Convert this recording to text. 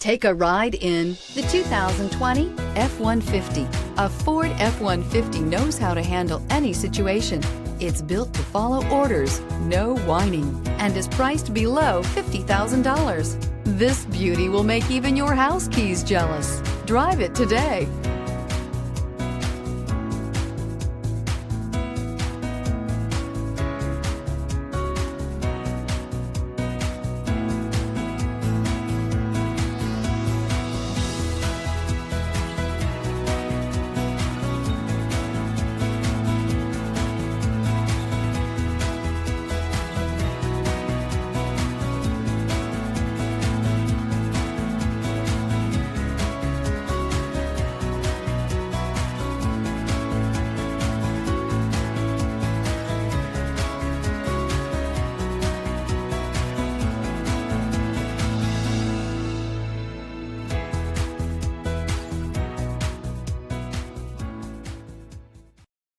Take a ride in the 2020 F-150. A Ford F-150 knows how to handle any situation. It's built to follow orders, no whining, and is priced below $50,000. This beauty will make even your house keys jealous. Drive it today.